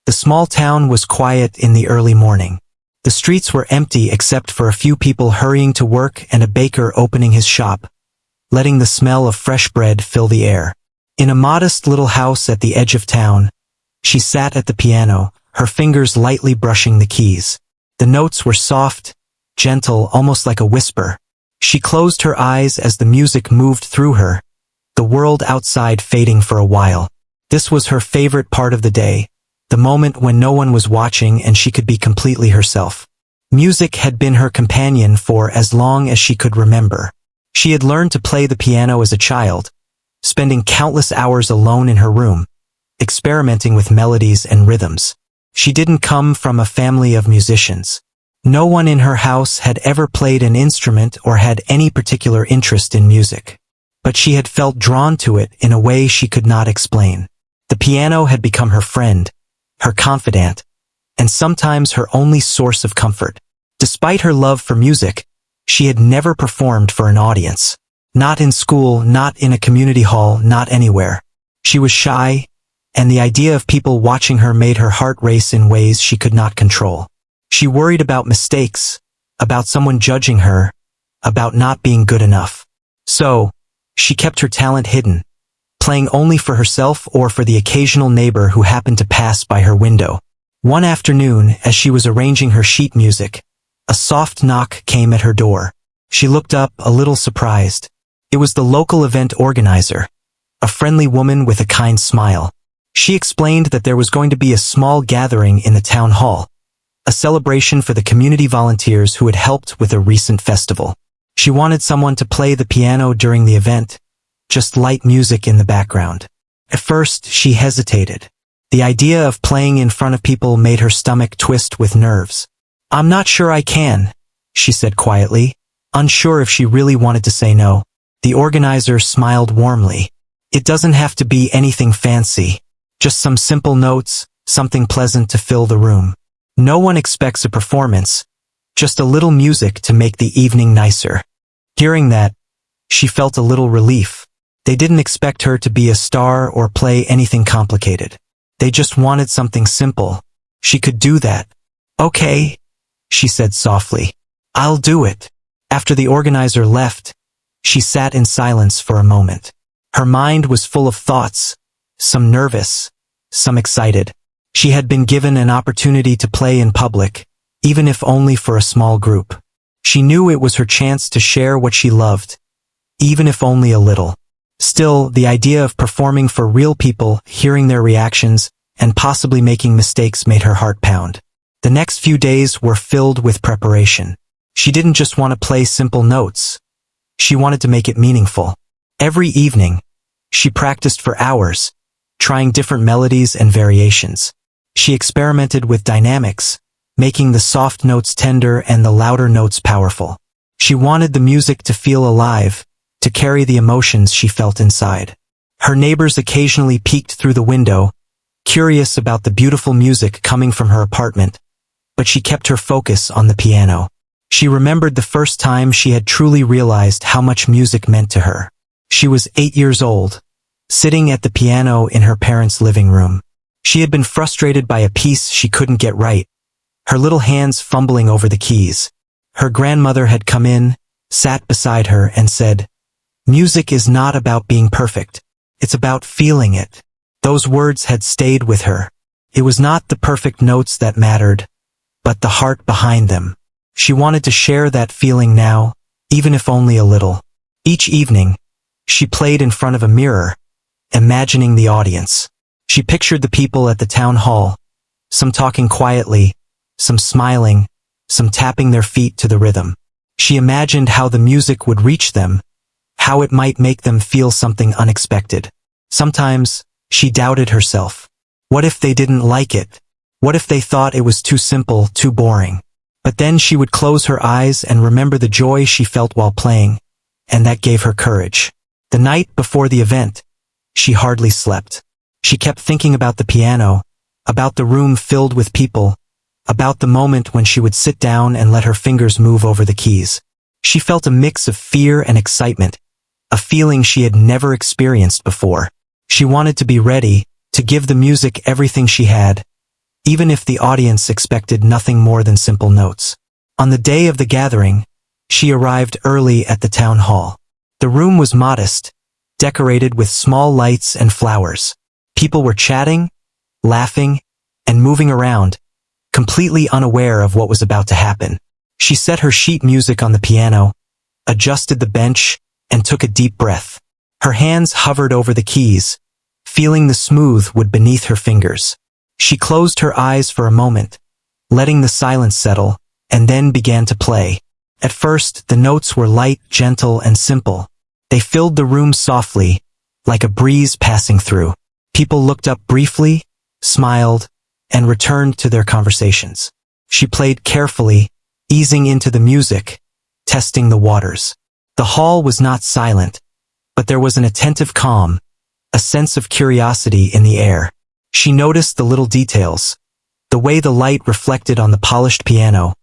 The small town was quiet in the early morning. The streets were empty except for a few people hurrying to work and a baker opening his shop, letting the smell of fresh bread fill the air. In a modest little house at the edge of town, she sat at the piano, her fingers lightly brushing the keys. The notes were soft, gentle, almost like a whisper. She closed her eyes as the music moved through her, the world outside fading for a while. This was her favorite part of the day, the moment when no one was watching and she could be completely herself. Music had been her companion for as long as she could remember. She had learned to play the piano as a child, spending countless hours alone in her room, experimenting with melodies and rhythms. She didn't come from a family of musicians. No one in her house had ever played an instrument or had any particular interest in music. But she had felt drawn to it in a way she could not explain. The piano had become her friend, her confidant, and sometimes her only source of comfort. Despite her love for music, she had never performed for an audience. Not in school, not in a community hall, not anywhere. She was shy, and the idea of people watching her made her heart race in ways she could not control. She worried about mistakes, about someone judging her, about not being good enough. So, she kept her talent hidden, playing only for herself or for the occasional neighbor who happened to pass by her window. One afternoon, as she was arranging her sheet music, a soft knock came at her door. She looked up, a little surprised. It was the local event organizer, a friendly woman with a kind smile. She explained that there was going to be a small gathering in the town hall, a celebration for the community volunteers who had helped with a recent festival. She wanted someone to play the piano during the event, just light music in the background. At first, she hesitated. The idea of playing in front of people made her stomach twist with nerves. "I'm not sure I can," she said quietly, unsure if she really wanted to say no. The organizer smiled warmly. "It doesn't have to be anything fancy. Just some simple notes, something pleasant to fill the room. No one expects a performance, just a little music to make the evening nicer." Hearing that, she felt a little relief. They didn't expect her to be a star or play anything complicated. They just wanted something simple. She could do that. "Okay," she said softly. "I'll do it." After the organizer left, she sat in silence for a moment. Her mind was full of thoughts, some nervous, some excited. She had been given an opportunity to play in public, even if only for a small group. She knew it was her chance to share what she loved, even if only a little. Still, the idea of performing for real people, hearing their reactions, and possibly making mistakes made her heart pound. The next few days were filled with preparation. She didn't just want to play simple notes. She wanted to make it meaningful. Every evening, she practiced for hours, trying different melodies and variations. She experimented with dynamics, making the soft notes tender and the louder notes powerful. She wanted the music to feel alive, to carry the emotions she felt inside. Her neighbors occasionally peeked through the window, curious about the beautiful music coming from her apartment, but she kept her focus on the piano. She remembered the first time she had truly realized how much music meant to her. She was 8 years old, sitting at the piano in her parents' living room. She had been frustrated by a piece she couldn't get right, her little hands fumbling over the keys. Her grandmother had come in, sat beside her, and said, "Music is not about being perfect. It's about feeling it." Those words had stayed with her. It was not the perfect notes that mattered, but the heart behind them. She wanted to share that feeling now, even if only a little. Each evening, she played in front of a mirror, imagining the audience. She pictured the people at the town hall, some talking quietly, some smiling, some tapping their feet to the rhythm. She imagined how the music would reach them, how it might make them feel something unexpected. Sometimes, she doubted herself. What if they didn't like it? What if they thought it was too simple, too boring? But then she would close her eyes and remember the joy she felt while playing, and that gave her courage. The night before the event, she hardly slept. She kept thinking about the piano, about the room filled with people, about the moment when she would sit down and let her fingers move over the keys. She felt a mix of fear and excitement, a feeling she had never experienced before. She wanted to be ready, to give the music everything she had, even if the audience expected nothing more than simple notes. On the day of the gathering, she arrived early at the town hall. The room was modest, decorated with small lights and flowers. People were chatting, laughing, and moving around, completely unaware of what was about to happen. She set her sheet music on the piano, adjusted the bench, and took a deep breath. Her hands hovered over the keys, feeling the smooth wood beneath her fingers. She closed her eyes for a moment, letting the silence settle, and then began to play. At first, the notes were light, gentle, and simple. They filled the room softly, like a breeze passing through. People looked up briefly, smiled, and returned to their conversations. She played carefully, easing into the music, testing the waters. The hall was not silent, but there was an attentive calm, a sense of curiosity in the air. She noticed the little details, the way the light reflected on the polished piano,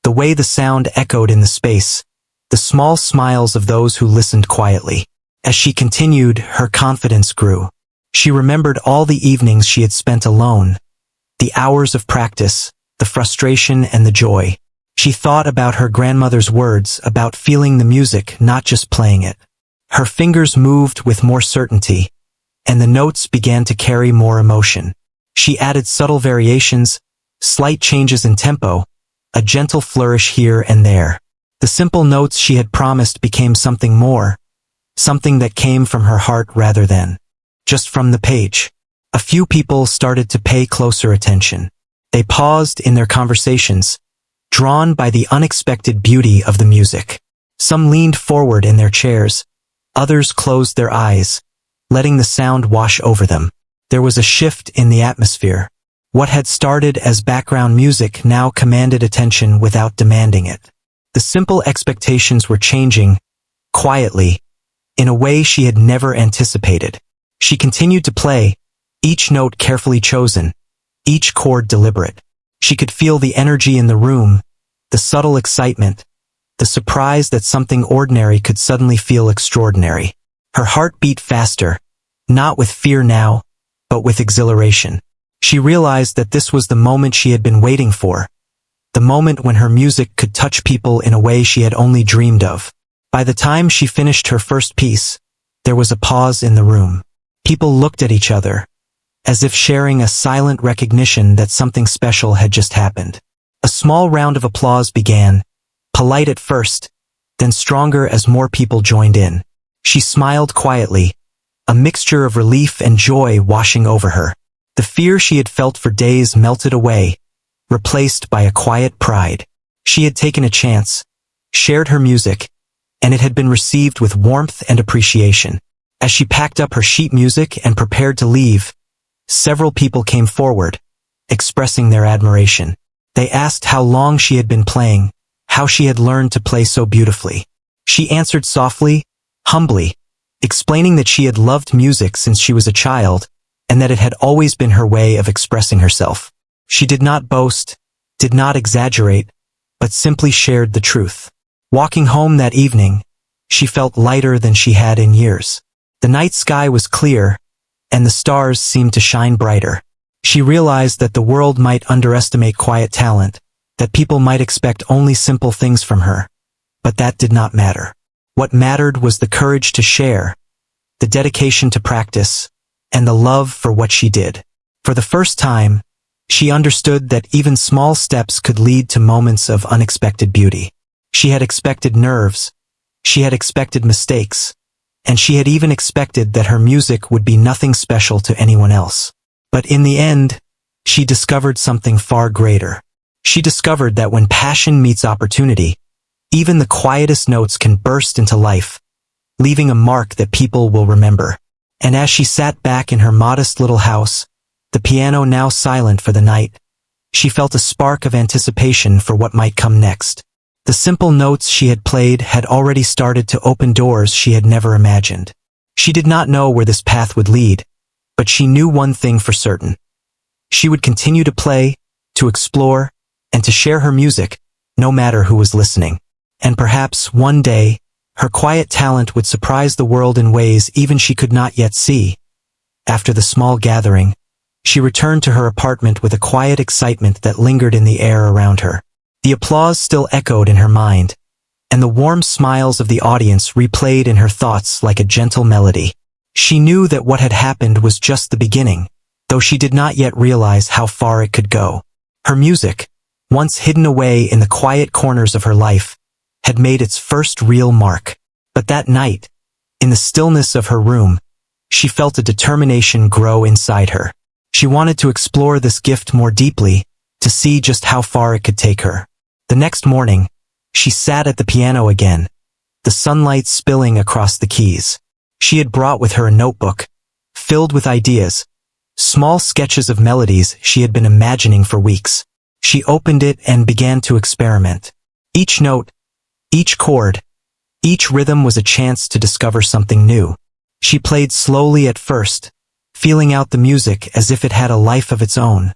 the way the sound echoed in the space, the small smiles of those who listened quietly. As she continued, her confidence grew. She remembered all the evenings she had spent alone, the hours of practice, the frustration and the joy. She thought about her grandmother's words about feeling the music, not just playing it. Her fingers moved with more certainty, and the notes began to carry more emotion. She added subtle variations, slight changes in tempo, a gentle flourish here and there. The simple notes she had promised became something more, something that came from her heart rather than just from the page. A few people started to pay closer attention. They paused in their conversations, drawn by the unexpected beauty of the music. Some leaned forward in their chairs, others closed their eyes, letting the sound wash over them. There was a shift in the atmosphere. What had started as background music now commanded attention without demanding it. The simple expectations were changing, quietly, in a way she had never anticipated. She continued to play, each note carefully chosen, each chord deliberate. She could feel the energy in the room, the subtle excitement, the surprise that something ordinary could suddenly feel extraordinary. Her heart beat faster, not with fear now, but with exhilaration. She realized that this was the moment she had been waiting for, the moment when her music could touch people in a way she had only dreamed of. By the time she finished her first piece, there was a pause in the room. People looked at each other, as if sharing a silent recognition that something special had just happened. A small round of applause began, polite at first, then stronger as more people joined in. She smiled quietly, a mixture of relief and joy washing over her. The fear she had felt for days melted away, replaced by a quiet pride. She had taken a chance, shared her music, and it had been received with warmth and appreciation. As she packed up her sheet music and prepared to leave, several people came forward, expressing their admiration. They asked how long she had been playing, how she had learned to play so beautifully. She answered softly, humbly, explaining that she had loved music since she was a child, and that it had always been her way of expressing herself. She did not boast, did not exaggerate, but simply shared the truth. Walking home that evening, she felt lighter than she had in years. The night sky was clear, and the stars seemed to shine brighter. She realized that the world might underestimate quiet talent, that people might expect only simple things from her. But that did not matter. What mattered was the courage to share, the dedication to practice, and the love for what she did. For the first time, she understood that even small steps could lead to moments of unexpected beauty. She had expected nerves, she had expected mistakes, and she had even expected that her music would be nothing special to anyone else. But in the end, she discovered something far greater. She discovered that when passion meets opportunity, even the quietest notes can burst into life, leaving a mark that people will remember. And as she sat back in her modest little house, the piano now silent for the night, she felt a spark of anticipation for what might come next. The simple notes she had played had already started to open doors she had never imagined. She did not know where this path would lead, but she knew one thing for certain. She would continue to play, to explore, and to share her music, no matter who was listening. And perhaps one day, her quiet talent would surprise the world in ways even she could not yet see. After the small gathering, she returned to her apartment with a quiet excitement that lingered in the air around her. The applause still echoed in her mind, and the warm smiles of the audience replayed in her thoughts like a gentle melody. She knew that what had happened was just the beginning, though she did not yet realize how far it could go. Her music, once hidden away in the quiet corners of her life, had made its first real mark. But that night, in the stillness of her room, she felt a determination grow inside her. She wanted to explore this gift more deeply, to see just how far it could take her. The next morning, she sat at the piano again, the sunlight spilling across the keys. She had brought with her a notebook, filled with ideas, small sketches of melodies she had been imagining for weeks. She opened it and began to experiment. Each note, each chord, each rhythm was a chance to discover something new. She played slowly at first, feeling out the music as if it had a life of its own,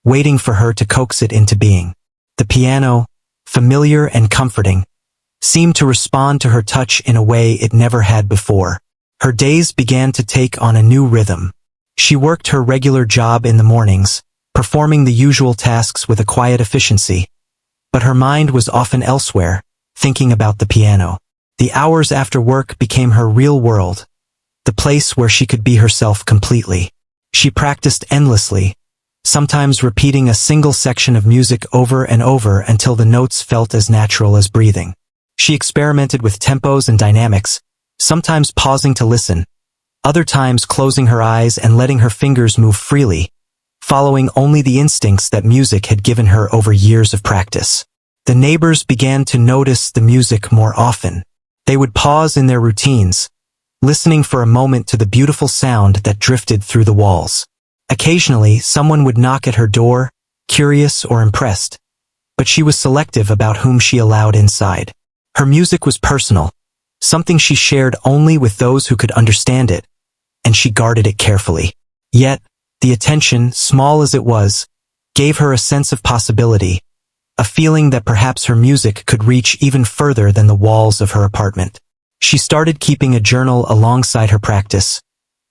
waiting for her to coax it into being. The piano, familiar and comforting, seemed to respond to her touch in a way it never had before. Her days began to take on a new rhythm. She worked her regular job in the mornings, performing the usual tasks with a quiet efficiency. But her mind was often elsewhere, thinking about the piano. The hours after work became her real world, the place where she could be herself completely. She practiced endlessly, sometimes repeating a single section of music over and over until the notes felt as natural as breathing. She experimented with tempos and dynamics, sometimes pausing to listen, other times closing her eyes and letting her fingers move freely, following only the instincts that music had given her over years of practice. The neighbors began to notice the music more often. They would pause in their routines, listening for a moment to the beautiful sound that drifted through the walls. Occasionally, someone would knock at her door, curious or impressed, but she was selective about whom she allowed inside. Her music was personal, something she shared only with those who could understand it, and she guarded it carefully. Yet, the attention, small as it was, gave her a sense of possibility, a feeling that perhaps her music could reach even further than the walls of her apartment. She started keeping a journal alongside her practice,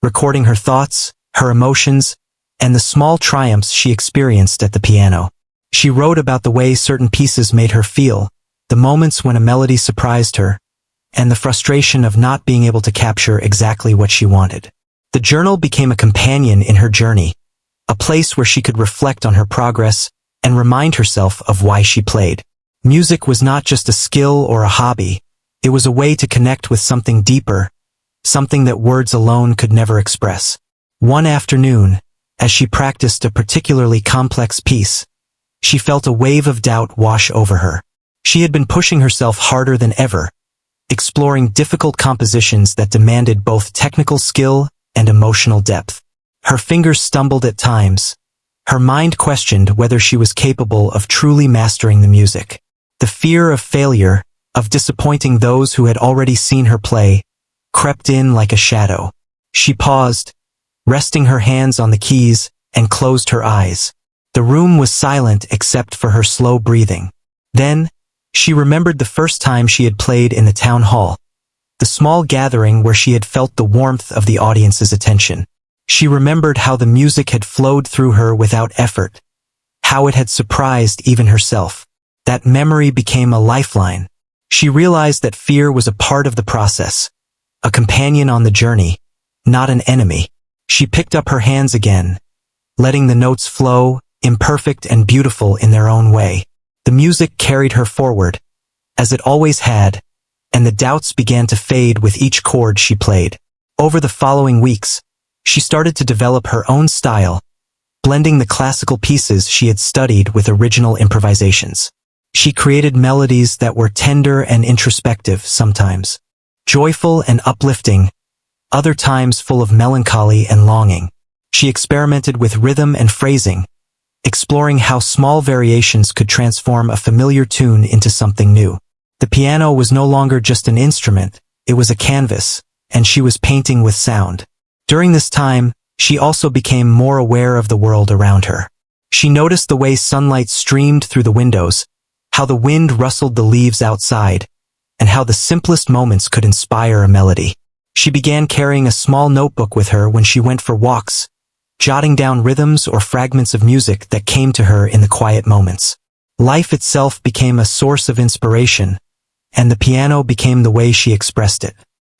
recording her thoughts, her emotions, and the small triumphs she experienced at the piano. She wrote about the way certain pieces made her feel, the moments when a melody surprised her, and the frustration of not being able to capture exactly what she wanted. The journal became a companion in her journey, a place where she could reflect on her progress and remind herself of why she played. Music was not just a skill or a hobby, it was a way to connect with something deeper, something that words alone could never express. One afternoon, as she practiced a particularly complex piece, she felt a wave of doubt wash over her. She had been pushing herself harder than ever, exploring difficult compositions that demanded both technical skill and emotional depth. Her fingers stumbled at times. Her mind questioned whether she was capable of truly mastering the music. The fear of failure, of disappointing those who had already seen her play, crept in like a shadow. She paused, resting her hands on the keys, and closed her eyes. The room was silent except for her slow breathing. Then, she remembered the first time she had played in the town hall, the small gathering where she had felt the warmth of the audience's attention. She remembered how the music had flowed through her without effort, how it had surprised even herself. That memory became a lifeline. She realized that fear was a part of the process, a companion on the journey, not an enemy. She picked up her hands again, letting the notes flow, imperfect and beautiful in their own way. The music carried her forward, as it always had, and the doubts began to fade with each chord she played. Over the following weeks, she started to develop her own style, blending the classical pieces she had studied with original improvisations. She created melodies that were tender and introspective sometimes, joyful and uplifting, other times full of melancholy and longing. She experimented with rhythm and phrasing, exploring how small variations could transform a familiar tune into something new. The piano was no longer just an instrument, it was a canvas, and she was painting with sound. During this time, she also became more aware of the world around her. She noticed the way sunlight streamed through the windows, how the wind rustled the leaves outside, and how the simplest moments could inspire a melody. She began carrying a small notebook with her when she went for walks, jotting down rhythms or fragments of music that came to her in the quiet moments. Life itself became a source of inspiration, and the piano became the way she expressed it.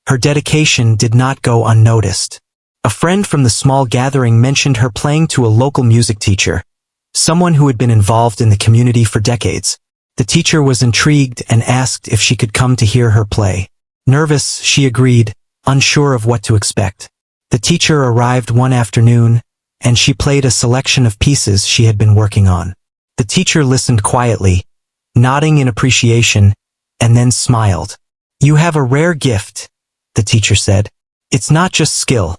Her dedication did not go unnoticed. A friend from the small gathering mentioned her playing to a local music teacher, someone who had been involved in the community for decades. The teacher was intrigued and asked if she could come to hear her play. Nervous, she agreed, unsure of what to expect. The teacher arrived one afternoon, and she played a selection of pieces she had been working on. The teacher listened quietly, nodding in appreciation, and then smiled. "You have a rare gift," the teacher said. "It's not just skill.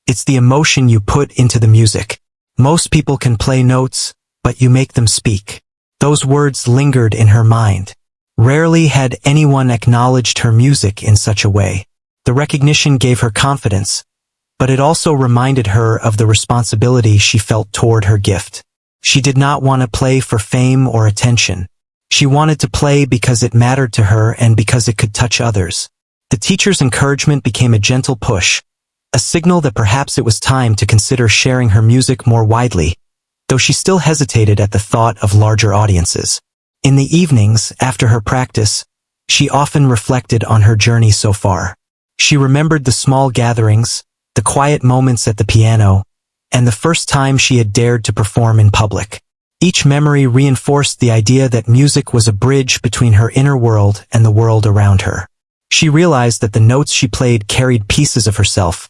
It's the emotion you put into the music. Most people can play notes, but you make them speak." Those words lingered in her mind. Rarely had anyone acknowledged her music in such a way. The recognition gave her confidence, but it also reminded her of the responsibility she felt toward her gift. She did not want to play for fame or attention. She wanted to play because it mattered to her and because it could touch others. The teacher's encouragement became a gentle push, a signal that perhaps it was time to consider sharing her music more widely, though she still hesitated at the thought of larger audiences. In the evenings, after her practice, she often reflected on her journey so far. She remembered the small gatherings, the quiet moments at the piano, and the first time she had dared to perform in public. Each memory reinforced the idea that music was a bridge between her inner world and the world around her. She realized that the notes she played carried pieces of herself,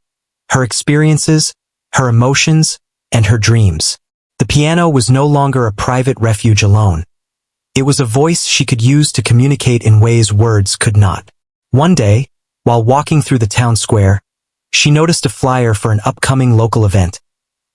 her experiences, her emotions, and her dreams. The piano was no longer a private refuge alone. It was a voice she could use to communicate in ways words could not. One day, while walking through the town square, she noticed a flyer for an upcoming local event,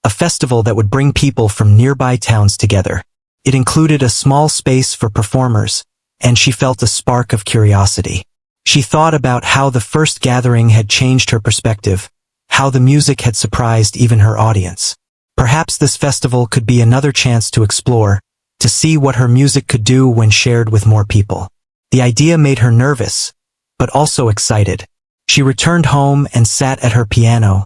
a festival that would bring people from nearby towns together. It included a small space for performers, and she felt a spark of curiosity. She thought about how the first gathering had changed her perspective, how the music had surprised even her audience. Perhaps this festival could be another chance to explore, to see what her music could do when shared with more people. The idea made her nervous, but also excited. She returned home and sat at her piano,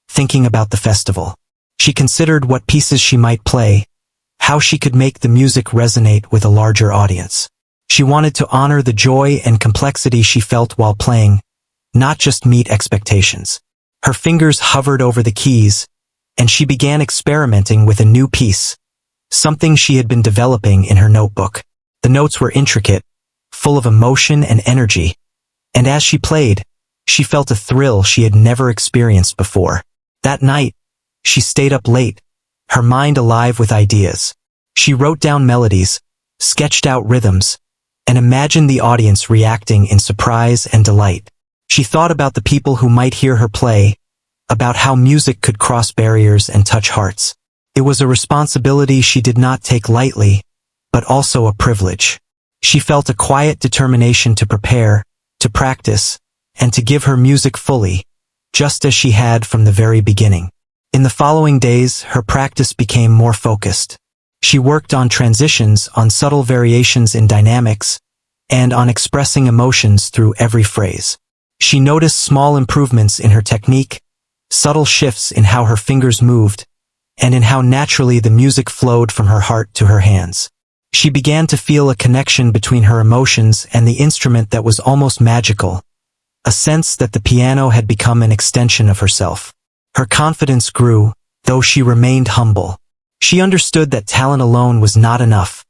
thinking about the festival. She considered what pieces she might play, how she could make the music resonate with a larger audience. She wanted to honor the joy and complexity she felt while playing, not just meet expectations. Her fingers hovered over the keys, and she began experimenting with a new piece, something she had been developing in her notebook. The notes were intricate, full of emotion and energy, and as she played, she felt a thrill she had never experienced before. That night, she stayed up late, her mind alive with ideas. She wrote down melodies, sketched out rhythms, and imagined the audience reacting in surprise and delight. She thought about the people who might hear her play, about how music could cross barriers and touch hearts. It was a responsibility she did not take lightly, but also a privilege. She felt a quiet determination to prepare, to practice, and to give her music fully, just as she had from the very beginning. In the following days, her practice became more focused. She worked on transitions, on subtle variations in dynamics, and on expressing emotions through every phrase. She noticed small improvements in her technique, subtle shifts in how her fingers moved, and in how naturally the music flowed from her heart to her hands. She began to feel a connection between her emotions and the instrument that was almost magical, a sense that the piano had become an extension of herself. Her confidence grew, though she remained humble. She understood that talent alone was not enough.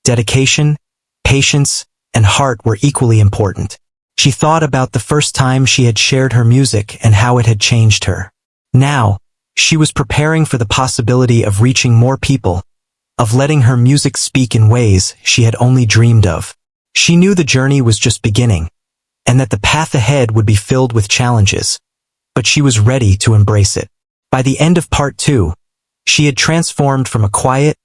Dedication, patience, and heart were equally important. She thought about the first time she had shared her music and how it had changed her. Now, she was preparing for the possibility of reaching more people, of letting her music speak in ways she had only dreamed of. She knew the journey was just beginning, and that the path ahead would be filled with challenges, but she was ready to embrace it. By the end of part 2, she had transformed from a quiet,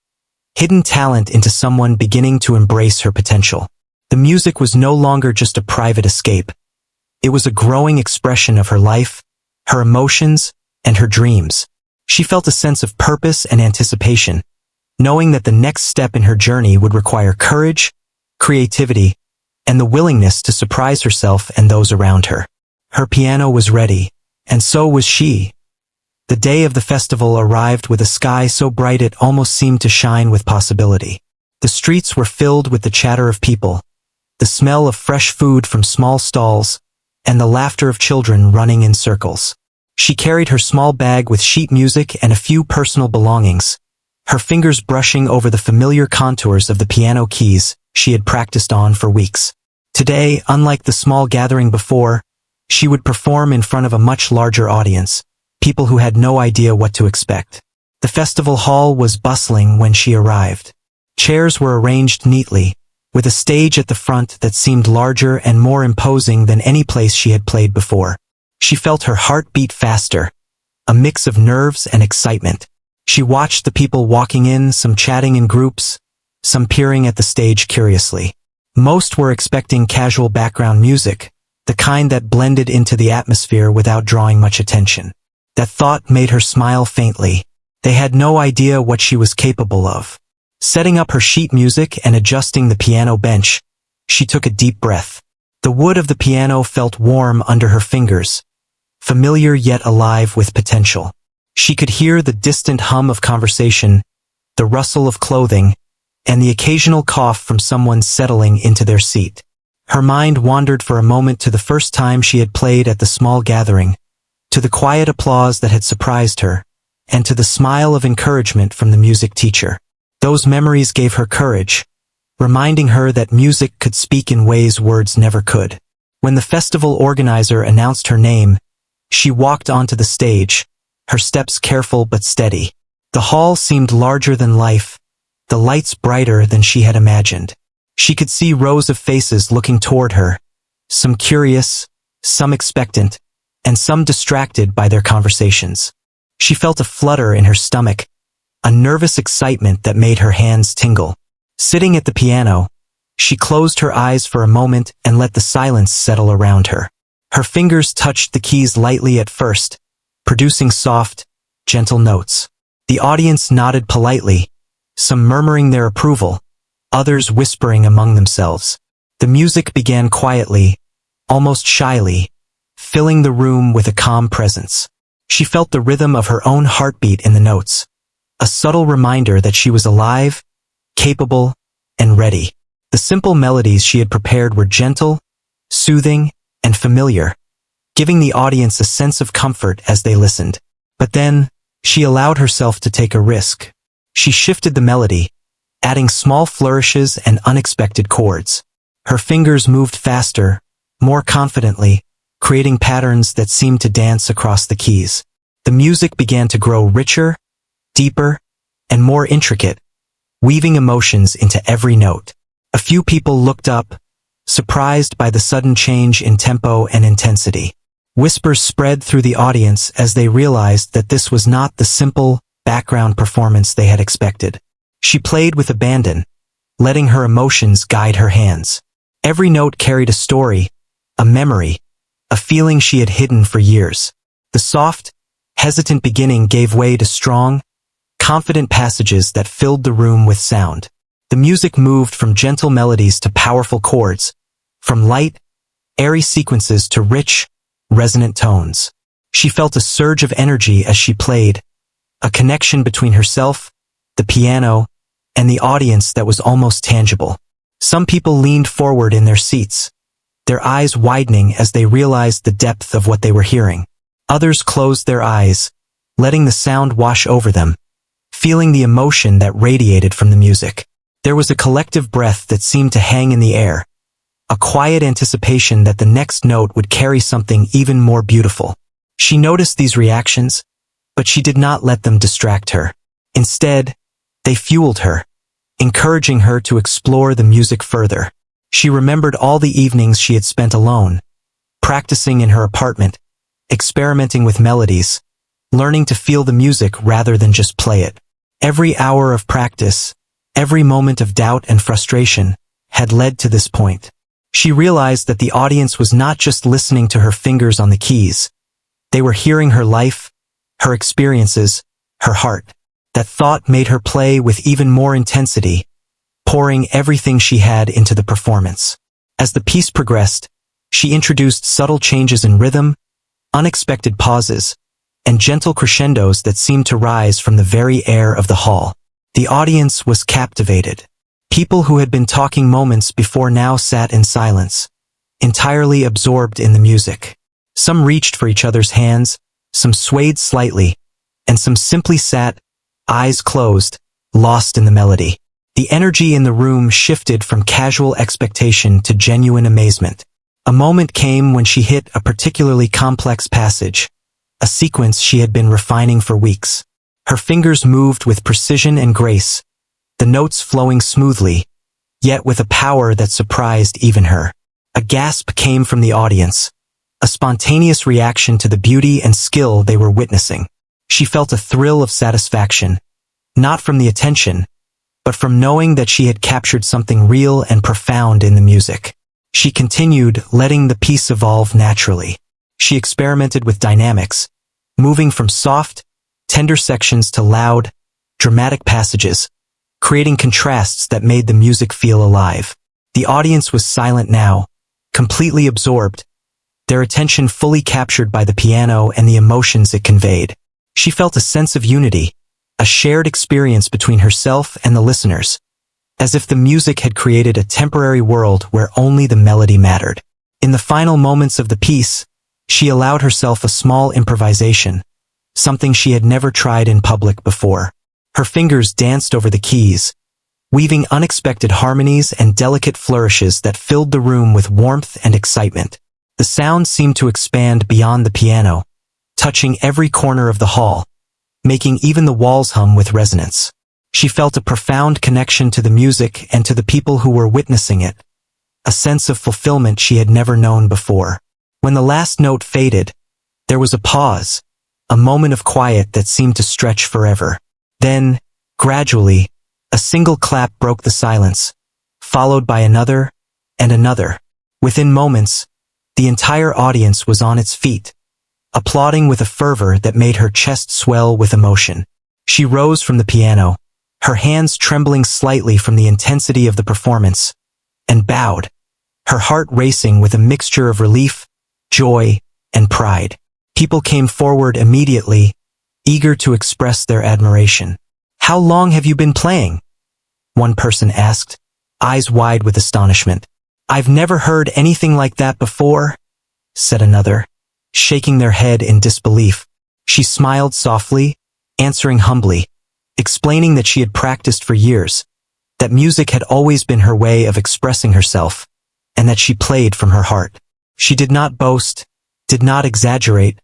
hidden talent into someone beginning to embrace her potential. The music was no longer just a private escape. It was a growing expression of her life, her emotions, and her dreams. She felt a sense of purpose and anticipation, knowing that the next step in her journey would require courage, creativity, and the willingness to surprise herself and those around her. Her piano was ready, and so was she. The day of the festival arrived with a sky so bright it almost seemed to shine with possibility. The streets were filled with the chatter of people, the smell of fresh food from small stalls, and the laughter of children running in circles. She carried her small bag with sheet music and a few personal belongings, her fingers brushing over the familiar contours of the piano keys she had practiced on for weeks. Today, unlike the small gathering before, she would perform in front of a much larger audience, people who had no idea what to expect. The festival hall was bustling when she arrived. Chairs were arranged neatly, with a stage at the front that seemed larger and more imposing than any place she had played before. She felt her heart beat faster, a mix of nerves and excitement. She watched the people walking in, some chatting in groups, some peering at the stage curiously. Most were expecting casual background music, the kind that blended into the atmosphere without drawing much attention. That thought made her smile faintly. They had no idea what she was capable of. Setting up her sheet music and adjusting the piano bench, she took a deep breath. The wood of the piano felt warm under her fingers, familiar yet alive with potential. She could hear the distant hum of conversation, the rustle of clothing, and the occasional cough from someone settling into their seat. Her mind wandered for a moment to the first time she had played at the small gathering, to the quiet applause that had surprised her, and to the smile of encouragement from the music teacher. Those memories gave her courage, reminding her that music could speak in ways words never could. When the festival organizer announced her name, she walked onto the stage, her steps careful but steady. The hall seemed larger than life, the lights brighter than she had imagined. She could see rows of faces looking toward her, some curious, some expectant, and some distracted by their conversations. She felt a flutter in her stomach, a nervous excitement that made her hands tingle. Sitting at the piano, she closed her eyes for a moment and let the silence settle around her. Her fingers touched the keys lightly at first, producing soft, gentle notes. The audience nodded politely, some murmuring their approval, others whispering among themselves. The music began quietly, almost shyly, filling the room with a calm presence. She felt the rhythm of her own heartbeat in the notes, a subtle reminder that she was alive, capable, and ready. The simple melodies she had prepared were gentle, soothing, and familiar, giving the audience a sense of comfort as they listened. But then, she allowed herself to take a risk. She shifted the melody, adding small flourishes and unexpected chords. Her fingers moved faster, more confidently, creating patterns that seemed to dance across the keys. The music began to grow richer, deeper, and more intricate, weaving emotions into every note. A few people looked up, surprised by the sudden change in tempo and intensity. Whispers spread through the audience as they realized that this was not the simple, background performance they had expected. She played with abandon, letting her emotions guide her hands. Every note carried a story, a memory, a feeling she had hidden for years. The soft, hesitant beginning gave way to strong, confident passages that filled the room with sound. The music moved from gentle melodies to powerful chords, from light, airy sequences to rich, resonant tones. She felt a surge of energy as she played, a connection between herself, the piano, and the audience that was almost tangible. Some people leaned forward in their seats, their eyes widening as they realized the depth of what they were hearing. Others closed their eyes, letting the sound wash over them, feeling the emotion that radiated from the music. There was a collective breath that seemed to hang in the air, a quiet anticipation that the next note would carry something even more beautiful. She noticed these reactions, but she did not let them distract her. Instead, they fueled her, encouraging her to explore the music further. She remembered all the evenings she had spent alone, practicing in her apartment, experimenting with melodies, learning to feel the music rather than just play it. Every hour of practice, every moment of doubt and frustration, had led to this point. She realized that the audience was not just listening to her fingers on the keys. They were hearing her life, her experiences, her heart. That thought made her play with even more intensity, pouring everything she had into the performance. As the piece progressed, she introduced subtle changes in rhythm, unexpected pauses, and gentle crescendos that seemed to rise from the very air of the hall. The audience was captivated. People who had been talking moments before now sat in silence, entirely absorbed in the music. Some reached for each other's hands, some swayed slightly, and some simply sat, eyes closed, lost in the melody. The energy in the room shifted from casual expectation to genuine amazement. A moment came when she hit a particularly complex passage, a sequence she had been refining for weeks. Her fingers moved with precision and grace, the notes flowing smoothly, yet with a power that surprised even her. A gasp came from the audience, a spontaneous reaction to the beauty and skill they were witnessing. She felt a thrill of satisfaction, not from the attention, but from knowing that she had captured something real and profound in the music. She continued, letting the piece evolve naturally. She experimented with dynamics, moving from soft, tender sections to loud, dramatic passages, creating contrasts that made the music feel alive. The audience was silent now, completely absorbed, their attention fully captured by the piano and the emotions it conveyed. She felt a sense of unity, a shared experience between herself and the listeners, as if the music had created a temporary world where only the melody mattered. In the final moments of the piece, she allowed herself a small improvisation, something she had never tried in public before. Her fingers danced over the keys, weaving unexpected harmonies and delicate flourishes that filled the room with warmth and excitement. The sound seemed to expand beyond the piano, touching every corner of the hall, making even the walls hum with resonance. She felt a profound connection to the music and to the people who were witnessing it, a sense of fulfillment she had never known before. When the last note faded, there was a pause, a moment of quiet that seemed to stretch forever. Then, gradually, a single clap broke the silence, followed by another and another. Within moments, the entire audience was on its feet, applauding with a fervor that made her chest swell with emotion. She rose from the piano, her hands trembling slightly from the intensity of the performance, and bowed, her heart racing with a mixture of relief, joy, and pride. People came forward immediately, eager to express their admiration. "How long have you been playing?" one person asked, eyes wide with astonishment. "I've never heard anything like that before," said another, shaking their head in disbelief. She smiled softly, answering humbly, explaining that she had practiced for years, that music had always been her way of expressing herself, and that she played from her heart. She did not boast, did not exaggerate,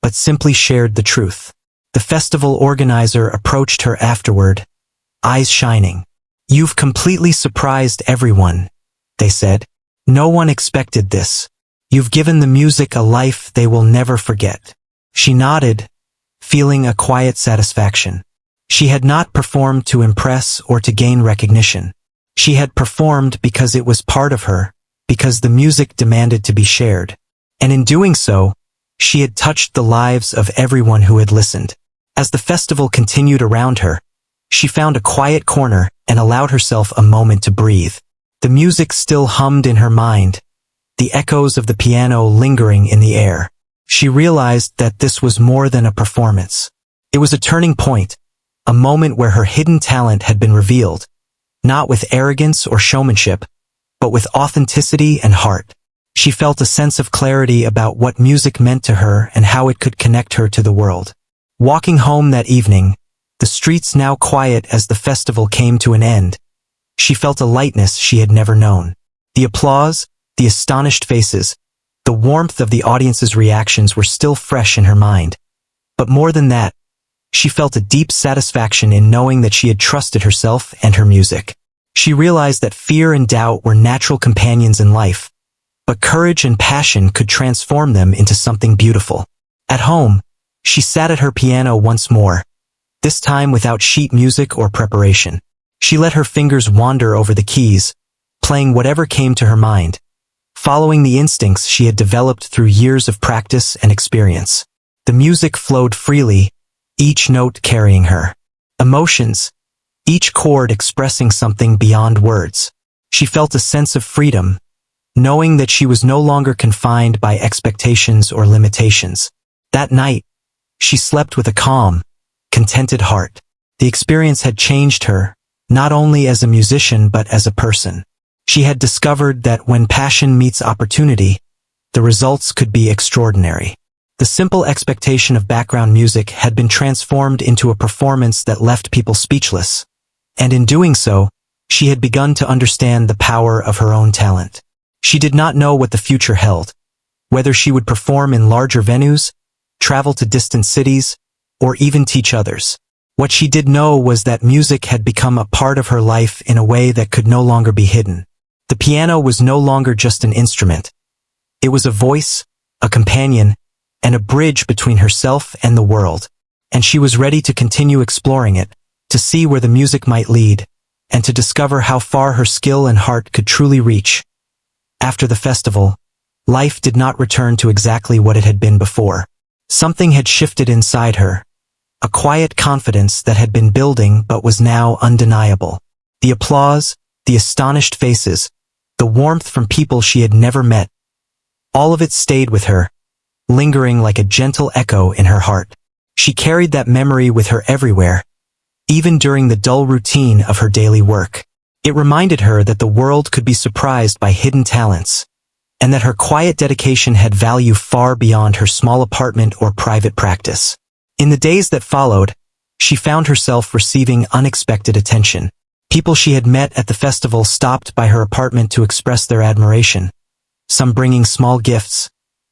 but simply shared the truth. The festival organizer approached her afterward, eyes shining. "You've completely surprised everyone," they said. "No one expected this. You've given the music a life they will never forget." She nodded, feeling a quiet satisfaction. She had not performed to impress or to gain recognition. She had performed because it was part of her, because the music demanded to be shared. And in doing so, she had touched the lives of everyone who had listened. As the festival continued around her, she found a quiet corner and allowed herself a moment to breathe. The music still hummed in her mind, the echoes of the piano lingering in the air. She realized that this was more than a performance. It was a turning point, a moment where her hidden talent had been revealed, not with arrogance or showmanship, but with authenticity and heart. She felt a sense of clarity about what music meant to her and how it could connect her to the world. Walking home that evening, the streets now quiet as the festival came to an end, she felt a lightness she had never known. The applause, the astonished faces, the warmth of the audience's reactions were still fresh in her mind. But more than that, she felt a deep satisfaction in knowing that she had trusted herself and her music. She realized that fear and doubt were natural companions in life, but courage and passion could transform them into something beautiful. At home, she sat at her piano once more, this time without sheet music or preparation. She let her fingers wander over the keys, playing whatever came to her mind, following the instincts she had developed through years of practice and experience. The music flowed freely, each note carrying her emotions, each chord expressing something beyond words. She felt a sense of freedom, knowing that she was no longer confined by expectations or limitations. That night, She slept with a calm, contented heart. The experience had changed her, not only as a musician but as a person. She had discovered that when passion meets opportunity, the results could be extraordinary. The simple expectation of background music had been transformed into a performance that left people speechless. And in doing so, she had begun to understand the power of her own talent. She did not know what the future held, whether she would perform in larger venues, travel to distant cities, or even teach others. What she did know was that music had become a part of her life in a way that could no longer be hidden. The piano was no longer just an instrument. It was a voice, a companion, and a bridge between herself and the world. And she was ready to continue exploring it, to see where the music might lead, and to discover how far her skill and heart could truly reach. After the festival, life did not return to exactly what it had been before. Something had shifted inside her, a quiet confidence that had been building but was now undeniable. The applause, the astonished faces, the warmth from people she had never met, all of it stayed with her, lingering like a gentle echo in her heart. She carried that memory with her everywhere, even during the dull routine of her daily work. It reminded her that the world could be surprised by hidden talents, and that her quiet dedication had value far beyond her small apartment or private practice. In the days that followed, she found herself receiving unexpected attention. People she had met at the festival stopped by her apartment to express their admiration, some bringing small gifts,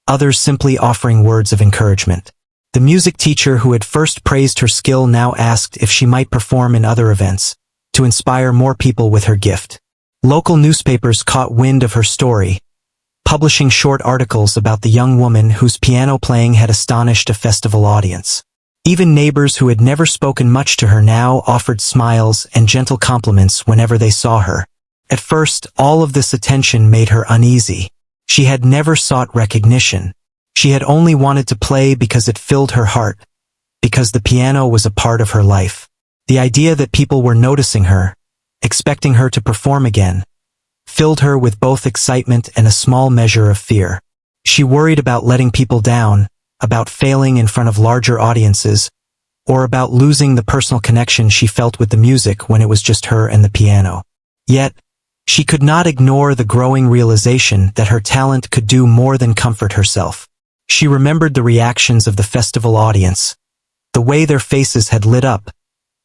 others simply offering words of encouragement. The music teacher who had first praised her skill now asked if she might perform in other events, to inspire more people with her gift. Local newspapers caught wind of her story, publishing short articles about the young woman whose piano playing had astonished a festival audience. Even neighbors who had never spoken much to her now offered smiles and gentle compliments whenever they saw her. At first, all of this attention made her uneasy. She had never sought recognition. She had only wanted to play because it filled her heart, because the piano was a part of her life. The idea that people were noticing her, expecting her to perform again, filled her with both excitement and a small measure of fear. She worried about letting people down, about failing in front of larger audiences, or about losing the personal connection she felt with the music when it was just her and the piano. Yet, she could not ignore the growing realization that her talent could do more than comfort herself. She remembered the reactions of the festival audience, the way their faces had lit up,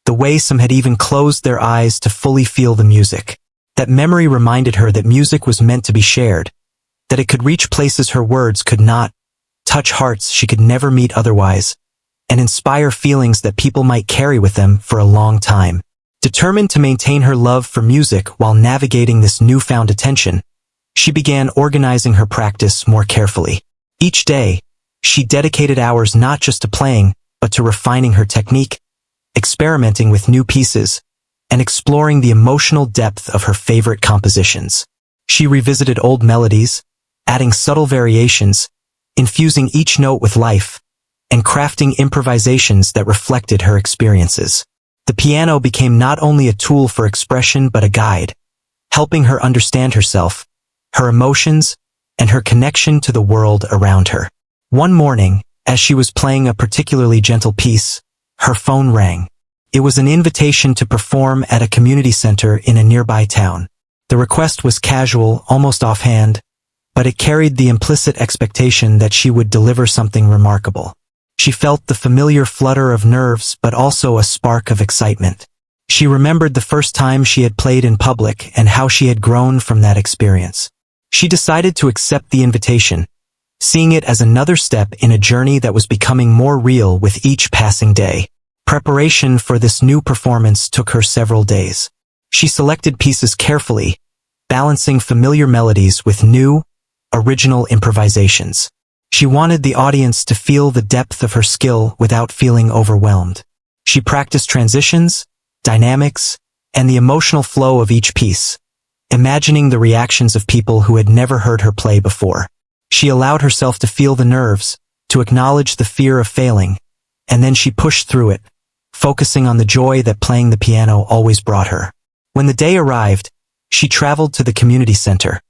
the way some had even closed their eyes to fully feel the music. That memory reminded her that music was meant to be shared, that it could reach places her words could not, touch hearts she could never meet otherwise, and inspire feelings that people might carry with them for a long time. Determined to maintain her love for music while navigating this newfound attention, she began organizing her practice more carefully. Each day, she dedicated hours not just to playing, but to refining her technique, experimenting with new pieces, and exploring the emotional depth of her favorite compositions. She revisited old melodies, adding subtle variations, infusing each note with life, and crafting improvisations that reflected her experiences. The piano became not only a tool for expression but a guide, helping her understand herself, her emotions, and her connection to the world around her. One morning, as she was playing a particularly gentle piece, her phone rang. It was an invitation to perform at a community center in a nearby town. The request was casual, almost offhand, but it carried the implicit expectation that she would deliver something remarkable. She felt the familiar flutter of nerves but also a spark of excitement. She remembered the first time she had played in public and how she had grown from that experience. She decided to accept the invitation, seeing it as another step in a journey that was becoming more real with each passing day. Preparation for this new performance took her several days. She selected pieces carefully, balancing familiar melodies with new, original improvisations. She wanted the audience to feel the depth of her skill without feeling overwhelmed. She practiced transitions, dynamics, and the emotional flow of each piece, imagining the reactions of people who had never heard her play before. She allowed herself to feel the nerves, to acknowledge the fear of failing, and then she pushed through it, focusing on the joy that playing the piano always brought her. When the day arrived, she traveled to the community center,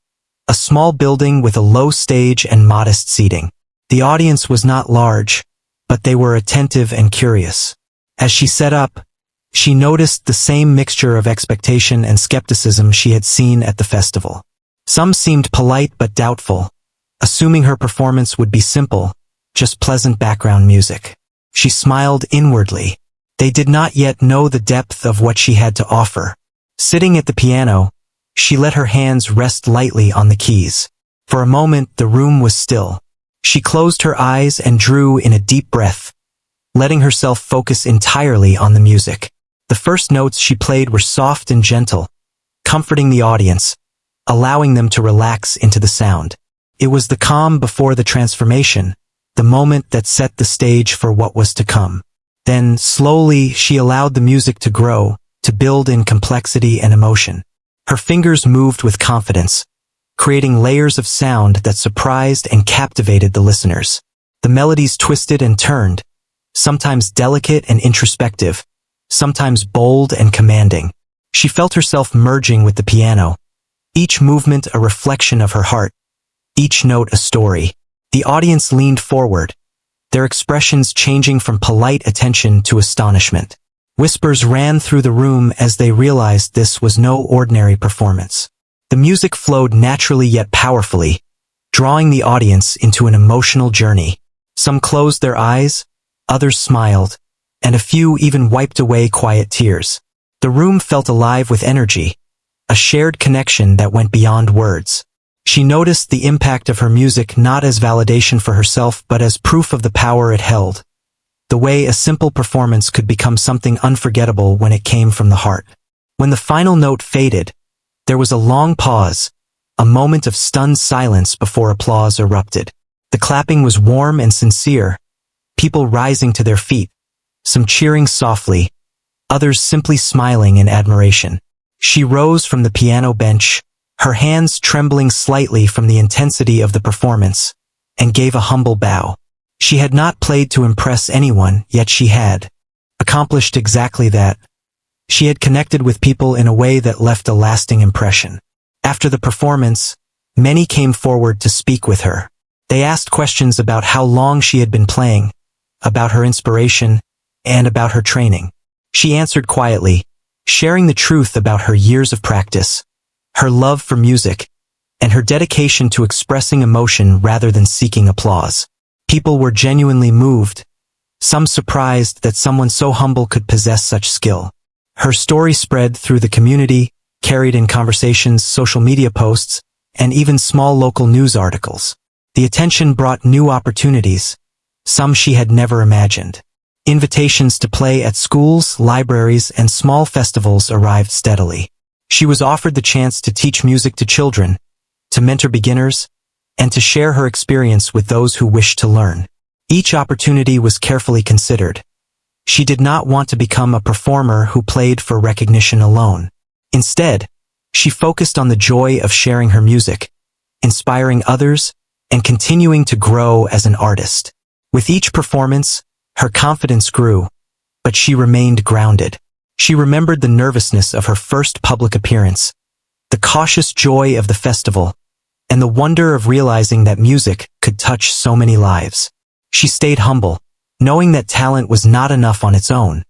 a small building with a low stage and modest seating. The audience was not large, but they were attentive and curious. As she sat up, she noticed the same mixture of expectation and skepticism she had seen at the festival. Some seemed polite but doubtful, assuming her performance would be simple, just pleasant background music. She smiled inwardly. They did not yet know the depth of what she had to offer. Sitting at the piano, she let her hands rest lightly on the keys. For a moment, the room was still. She closed her eyes and drew in a deep breath, letting herself focus entirely on the music. The first notes she played were soft and gentle, comforting the audience, allowing them to relax into the sound. It was the calm before the transformation, the moment that set the stage for what was to come. Then, slowly, she allowed the music to grow, to build in complexity and emotion. Her fingers moved with confidence, creating layers of sound that surprised and captivated the listeners. The melodies twisted and turned, sometimes delicate and introspective, sometimes bold and commanding. She felt herself merging with the piano, each movement a reflection of her heart, each note a story. The audience leaned forward, their expressions changing from polite attention to astonishment. Whispers ran through the room as they realized this was no ordinary performance. The music flowed naturally yet powerfully, drawing the audience into an emotional journey. Some closed their eyes, others smiled, and a few even wiped away quiet tears. The room felt alive with energy, a shared connection that went beyond words. She noticed the impact of her music not as validation for herself but as proof of the power it held. The way a simple performance could become something unforgettable when it came from the heart. When the final note faded, there was a long pause, a moment of stunned silence before applause erupted. The clapping was warm and sincere, people rising to their feet, some cheering softly, others simply smiling in admiration. She rose from the piano bench, her hands trembling slightly from the intensity of the performance, and gave a humble bow. She had not played to impress anyone, yet she had accomplished exactly that. She had connected with people in a way that left a lasting impression. After the performance, many came forward to speak with her. They asked questions about how long she had been playing, about her inspiration, and about her training. She answered quietly, sharing the truth about her years of practice, her love for music, and her dedication to expressing emotion rather than seeking applause. People were genuinely moved, some surprised that someone so humble could possess such skill. Her story spread through the community, carried in conversations, social media posts, and even small local news articles. The attention brought new opportunities, some she had never imagined. Invitations to play at schools, libraries, and small festivals arrived steadily. She was offered the chance to teach music to children, to mentor beginners, and to share her experience with those who wished to learn. Each opportunity was carefully considered. She did not want to become a performer who played for recognition alone. Instead, she focused on the joy of sharing her music, inspiring others, and continuing to grow as an artist. With each performance, her confidence grew, but she remained grounded. She remembered the nervousness of her first public appearance, the cautious joy of the festival, and the wonder of realizing that music could touch so many lives. She stayed humble, knowing that talent was not enough on its own.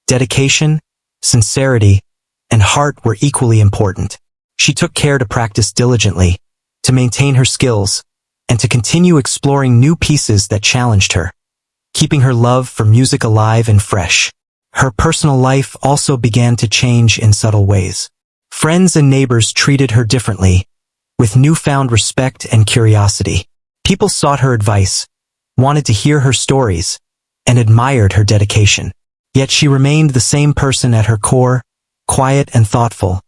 Dedication, sincerity, and heart were equally important. She took care to practice diligently, to maintain her skills, and to continue exploring new pieces that challenged her, keeping her love for music alive and fresh. Her personal life also began to change in subtle ways. Friends and neighbors treated her differently, with newfound respect and curiosity. People sought her advice, wanted to hear her stories, and admired her dedication. Yet she remained the same person at her core, quiet and thoughtful,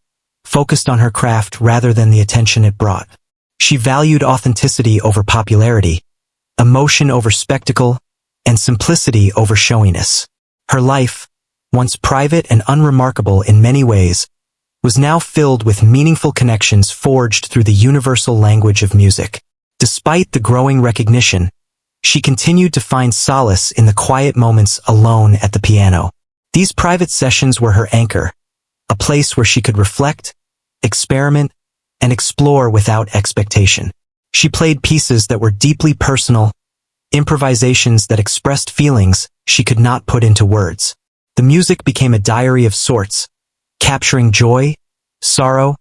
focused on her craft rather than the attention it brought. She valued authenticity over popularity, emotion over spectacle, and simplicity over showiness. Her life, once private and unremarkable in many ways, was now filled with meaningful connections forged through the universal language of music. Despite the growing recognition, she continued to find solace in the quiet moments alone at the piano. These private sessions were her anchor, a place where she could reflect, experiment, and explore without expectation. She played pieces that were deeply personal, improvisations that expressed feelings she could not put into words. The music became a diary of sorts, capturing joy, sorrow,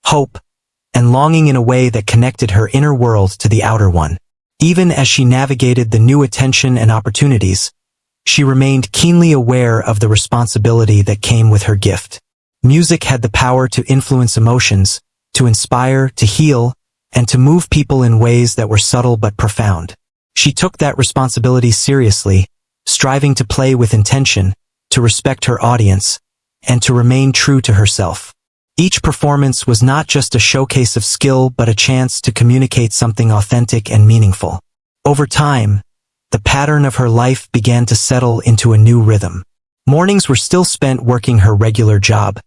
hope, and longing in a way that connected her inner world to the outer one. Even as she navigated the new attention and opportunities, she remained keenly aware of the responsibility that came with her gift. Music had the power to influence emotions, to inspire, to heal, and to move people in ways that were subtle but profound. She took that responsibility seriously, striving to play with intention, to respect her audience, and to remain true to herself. Each performance was not just a showcase of skill but a chance to communicate something authentic and meaningful. Over time, the pattern of her life began to settle into a new rhythm. Mornings were still spent working her regular job,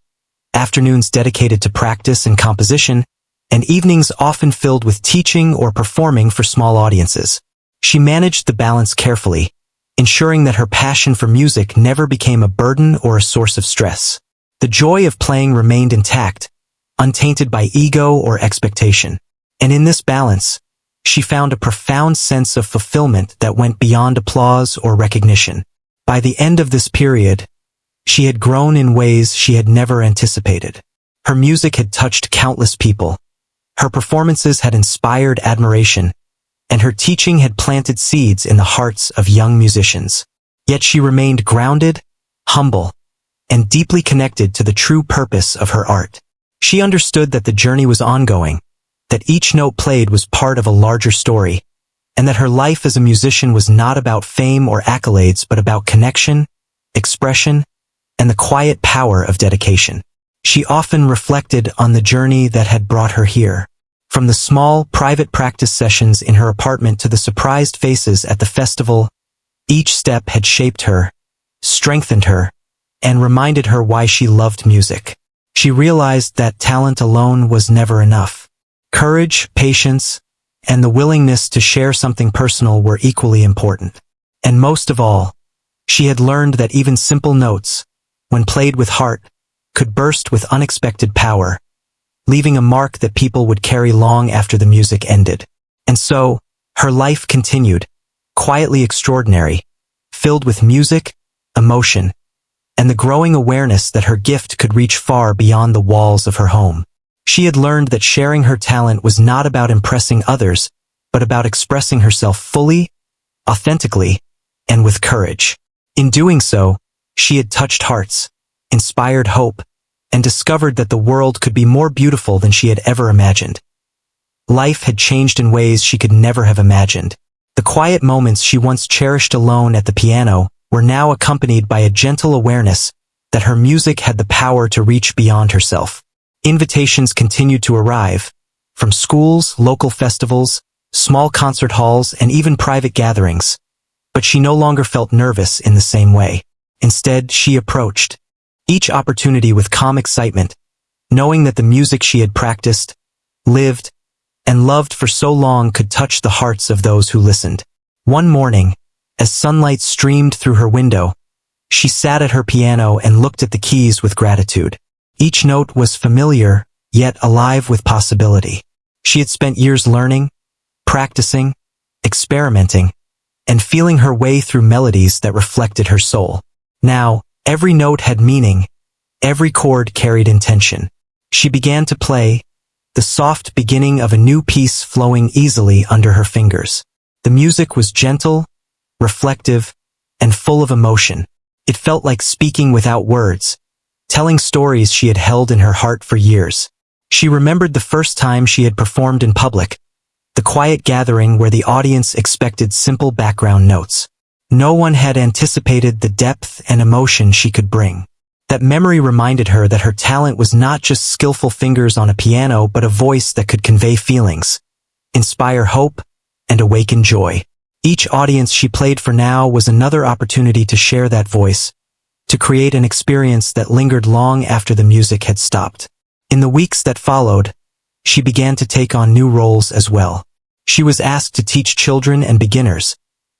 afternoons dedicated to practice and composition, and evenings often filled with teaching or performing for small audiences. She managed the balance carefully, ensuring that her passion for music never became a burden or a source of stress. The joy of playing remained intact, untainted by ego or expectation. And in this balance, she found a profound sense of fulfillment that went beyond applause or recognition. By the end of this period, she had grown in ways she had never anticipated. Her music had touched countless people. Her performances had inspired admiration, and her teaching had planted seeds in the hearts of young musicians. Yet she remained grounded, humble, and deeply connected to the true purpose of her art. She understood that the journey was ongoing, that each note played was part of a larger story, and that her life as a musician was not about fame or accolades but about connection, expression, and the quiet power of dedication. She often reflected on the journey that had brought her here. From the small, private practice sessions in her apartment to the surprised faces at the festival, each step had shaped her, strengthened her, and reminded her why she loved music. She realized that talent alone was never enough. Courage, patience, and the willingness to share something personal were equally important. And most of all, she had learned that even simple notes, when played with heart, could burst with unexpected power, leaving a mark that people would carry long after the music ended. And so, her life continued, quietly extraordinary, filled with music, emotion, and the growing awareness that her gift could reach far beyond the walls of her home. She had learned that sharing her talent was not about impressing others, but about expressing herself fully, authentically, and with courage. In doing so, she had touched hearts, inspired hope, and discovered that the world could be more beautiful than she had ever imagined. Life had changed in ways she could never have imagined. The quiet moments she once cherished alone at the piano were now accompanied by a gentle awareness that her music had the power to reach beyond herself. Invitations continued to arrive, from schools, local festivals, small concert halls, and even private gatherings, but she no longer felt nervous in the same way. Instead, she approached each opportunity with calm excitement, knowing that the music she had practiced, lived, and loved for so long could touch the hearts of those who listened. One morning, as sunlight streamed through her window, she sat at her piano and looked at the keys with gratitude. Each note was familiar, yet alive with possibility. She had spent years learning, practicing, experimenting, and feeling her way through melodies that reflected her soul. Now, every note had meaning, every chord carried intention. She began to play, the soft beginning of a new piece flowing easily under her fingers. The music was gentle, reflective, and full of emotion. It felt like speaking without words, telling stories she had held in her heart for years. She remembered the first time she had performed in public, the quiet gathering where the audience expected simple background notes. No one had anticipated the depth and emotion she could bring. That memory reminded her that her talent was not just skillful fingers on a piano but a voice that could convey feelings, inspire hope, and awaken joy. Each audience she played for now was another opportunity to share that voice, to create an experience that lingered long after the music had stopped. In the weeks that followed, she began to take on new roles as well. She was asked to teach children and beginners,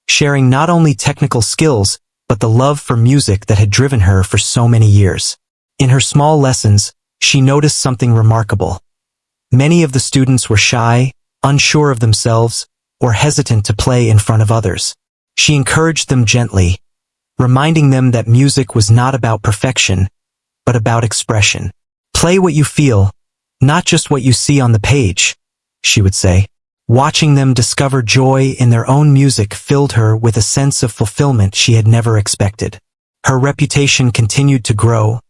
sharing not only technical skills, but the love for music that had driven her for so many years. In her small lessons, she noticed something remarkable. Many of the students were shy, unsure of themselves, or hesitant to play in front of others. She encouraged them gently, reminding them that music was not about perfection, but about expression. "Play what you feel, not just what you see on the page," she would say. Watching them discover joy in their own music filled her with a sense of fulfillment she had never expected. Her reputation continued to grow,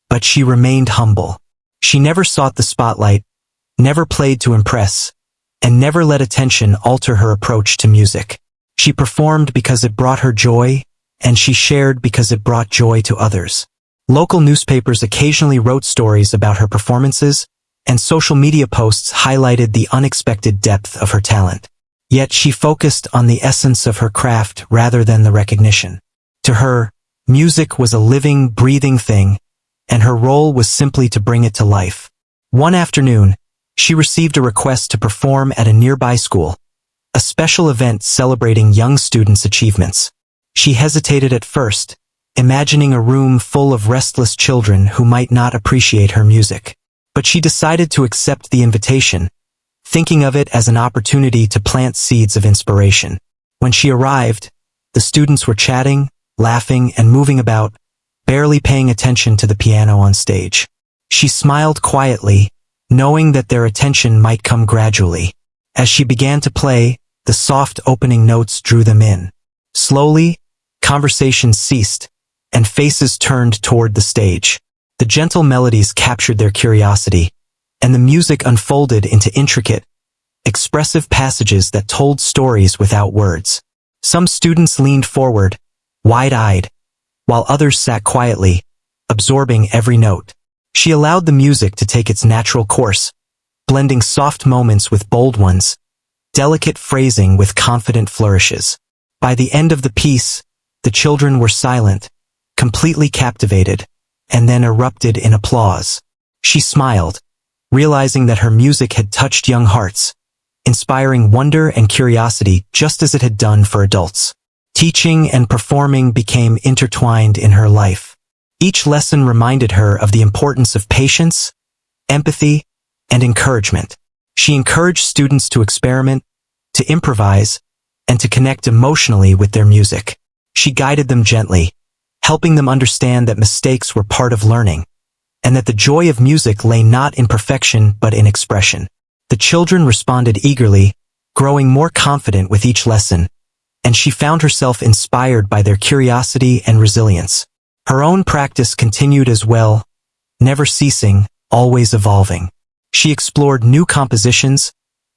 but she remained humble. She never sought the spotlight, never played to impress, and never let attention alter her approach to music. She performed because it brought her joy, and she shared because it brought joy to others. Local newspapers occasionally wrote stories about her performances, and social media posts highlighted the unexpected depth of her talent. Yet she focused on the essence of her craft rather than the recognition. To her, music was a living, breathing thing, and her role was simply to bring it to life. One afternoon, she received a request to perform at a nearby school, a special event celebrating young students' achievements. She hesitated at first, imagining a room full of restless children who might not appreciate her music. But she decided to accept the invitation, thinking of it as an opportunity to plant seeds of inspiration. When she arrived, the students were chatting, laughing, and moving about, barely paying attention to the piano on stage. She smiled quietly, knowing that their attention might come gradually. As she began to play, the soft opening notes drew them in. Slowly, conversations ceased, and faces turned toward the stage. The gentle melodies captured their curiosity, and the music unfolded into intricate, expressive passages that told stories without words. Some students leaned forward, wide-eyed, while others sat quietly, absorbing every note. She allowed the music to take its natural course, blending soft moments with bold ones, delicate phrasing with confident flourishes. By the end of the piece, the children were silent, completely captivated, and then erupted in applause. She smiled, realizing that her music had touched young hearts, inspiring wonder and curiosity just as it had done for adults. Teaching and performing became intertwined in her life. Each lesson reminded her of the importance of patience, empathy, and encouragement. She encouraged students to experiment, to improvise, and to connect emotionally with their music. She guided them gently, helping them understand that mistakes were part of learning, and that the joy of music lay not in perfection but in expression. The children responded eagerly, growing more confident with each lesson, and she found herself inspired by their curiosity and resilience. Her own practice continued as well, never ceasing, always evolving. She explored new compositions,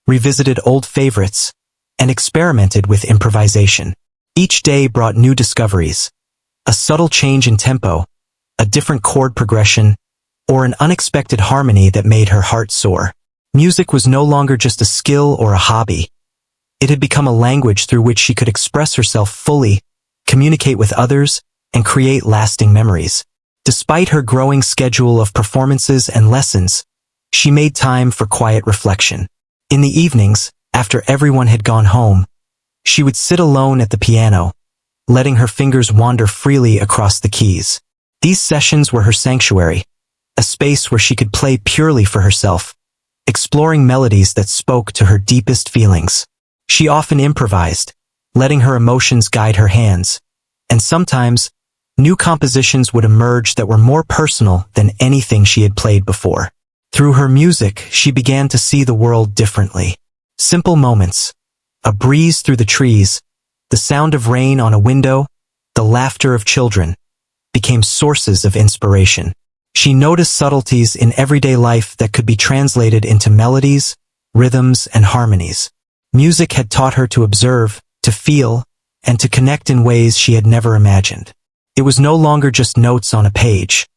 revisited old favorites, and experimented with improvisation. Each day brought new discoveries, a subtle change in tempo, a different chord progression, or an unexpected harmony that made her heart soar. Music was no longer just a skill or a hobby. It had become a language through which she could express herself fully, communicate with others, and create lasting memories. Despite her growing schedule of performances and lessons, she made time for quiet reflection. In the evenings, after everyone had gone home, she would sit alone at the piano, letting her fingers wander freely across the keys. These sessions were her sanctuary, a space where she could play purely for herself, exploring melodies that spoke to her deepest feelings. She often improvised, letting her emotions guide her hands, and sometimes, new compositions would emerge that were more personal than anything she had played before. Through her music, she began to see the world differently. Simple moments, a breeze through the trees, the sound of rain on a window, the laughter of children, became sources of inspiration. She noticed subtleties in everyday life that could be translated into melodies, rhythms, and harmonies. Music had taught her to observe, to feel, and to connect in ways she had never imagined. It was no longer just notes on a page.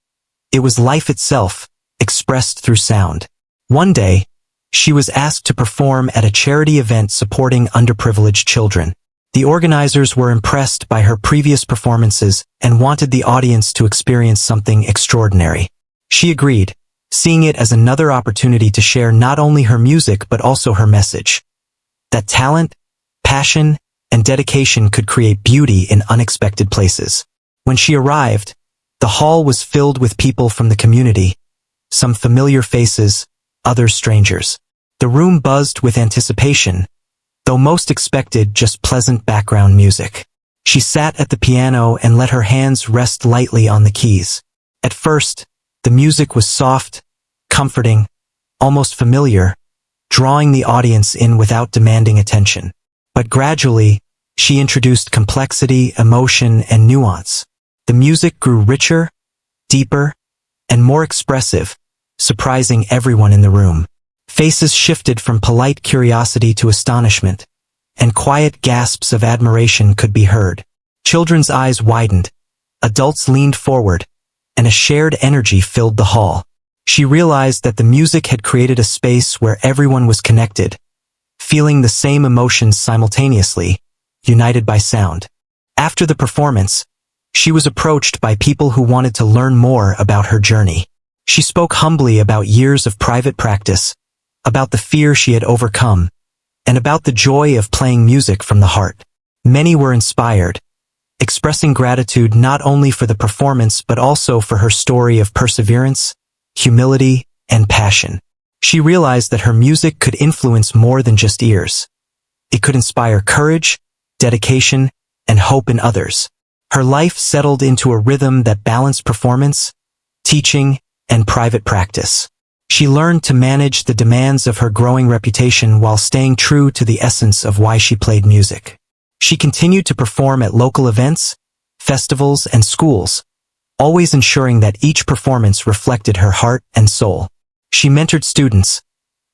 It was life itself, expressed through sound. One day, she was asked to perform at a charity event supporting underprivileged children. The organizers were impressed by her previous performances and wanted the audience to experience something extraordinary. She agreed, seeing it as another opportunity to share not only her music but also her message. That talent, passion, and dedication could create beauty in unexpected places. When she arrived, the hall was filled with people from the community, some familiar faces, others strangers. The room buzzed with anticipation, though most expected just pleasant background music. She sat at the piano and let her hands rest lightly on the keys. At first, the music was soft, comforting, almost familiar, drawing the audience in without demanding attention. But gradually, she introduced complexity, emotion, and nuance. The music grew richer, deeper, and more expressive, surprising everyone in the room. Faces shifted from polite curiosity to astonishment, and quiet gasps of admiration could be heard. Children's eyes widened, adults leaned forward, and a shared energy filled the hall. She realized that the music had created a space where everyone was connected, feeling the same emotions simultaneously, united by sound. After the performance, she was approached by people who wanted to learn more about her journey. She spoke humbly about years of private practice, about the fear she had overcome, and about the joy of playing music from the heart. Many were inspired, expressing gratitude not only for the performance but also for her story of perseverance, humility, and passion. She realized that her music could influence more than just ears. It could inspire courage, dedication, and hope in others. Her life settled into a rhythm that balanced performance, teaching, and private practice. She learned to manage the demands of her growing reputation while staying true to the essence of why she played music. She continued to perform at local events, festivals, and schools, always ensuring that each performance reflected her heart and soul. She mentored students,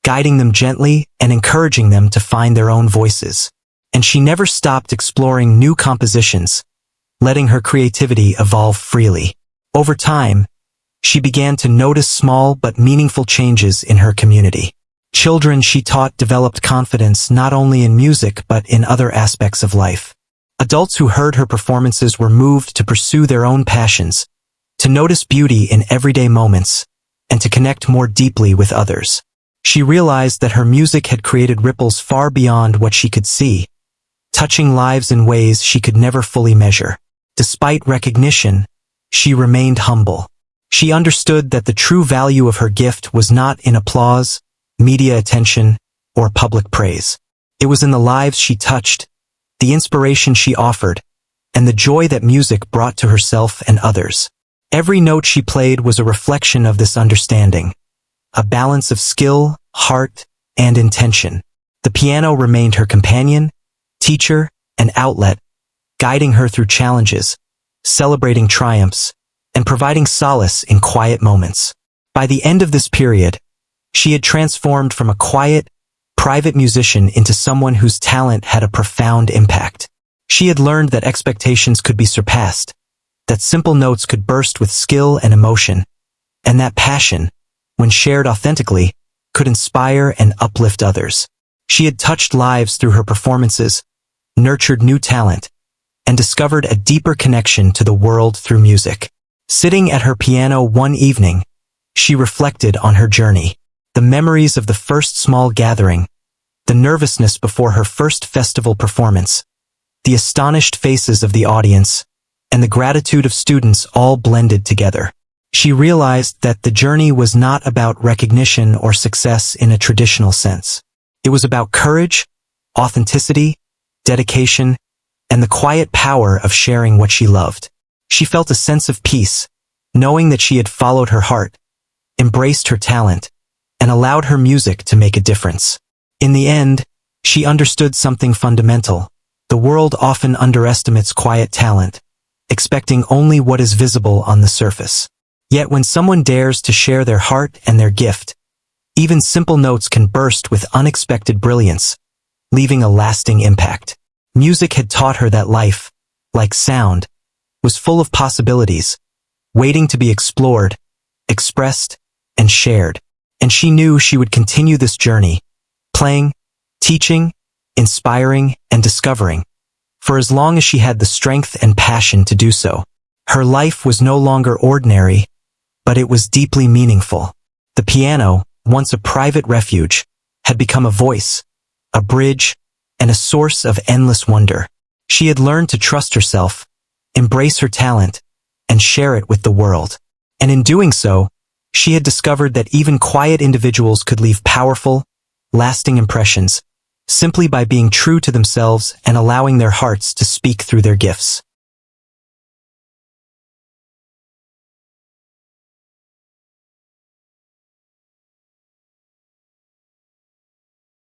guiding them gently and encouraging them to find their own voices. And she never stopped exploring new compositions, letting her creativity evolve freely. Over time, she began to notice small but meaningful changes in her community. Children she taught developed confidence not only in music but in other aspects of life. Adults who heard her performances were moved to pursue their own passions, to notice beauty in everyday moments, and to connect more deeply with others. She realized that her music had created ripples far beyond what she could see, touching lives in ways she could never fully measure. Despite recognition, she remained humble. She understood that the true value of her gift was not in applause, media attention, or public praise. It was in the lives she touched, the inspiration she offered, and the joy that music brought to herself and others. Every note she played was a reflection of this understanding, a balance of skill, heart, and intention. The piano remained her companion, teacher, and outlet, guiding her through challenges, celebrating triumphs, and providing solace in quiet moments. By the end of this period, she had transformed from a quiet, private musician into someone whose talent had a profound impact. She had learned that expectations could be surpassed, that simple notes could burst with skill and emotion, and that passion, when shared authentically, could inspire and uplift others. She had touched lives through her performances, nurtured new talent, and discovered a deeper connection to the world through music. Sitting at her piano one evening, she reflected on her journey. The memories of the first small gathering, the nervousness before her first festival performance, the astonished faces of the audience, and the gratitude of students all blended together. She realized that the journey was not about recognition or success in a traditional sense. It was about courage, authenticity, dedication, and the quiet power of sharing what she loved. She felt a sense of peace, knowing that she had followed her heart, embraced her talent, and allowed her music to make a difference. In the end, she understood something fundamental. The world often underestimates quiet talent, expecting only what is visible on the surface. Yet when someone dares to share their heart and their gift, even simple notes can burst with unexpected brilliance, leaving a lasting impact. Music had taught her that life, like sound, was full of possibilities, waiting to be explored, expressed, and shared. And she knew she would continue this journey, playing, teaching, inspiring, and discovering, for as long as she had the strength and passion to do so. Her life was no longer ordinary, but it was deeply meaningful. The piano, once a private refuge, had become a voice, a bridge, and a source of endless wonder. She had learned to trust herself, embrace her talent, and share it with the world. And in doing so, she had discovered that even quiet individuals could leave powerful, lasting impressions, simply by being true to themselves and allowing their hearts to speak through their gifts.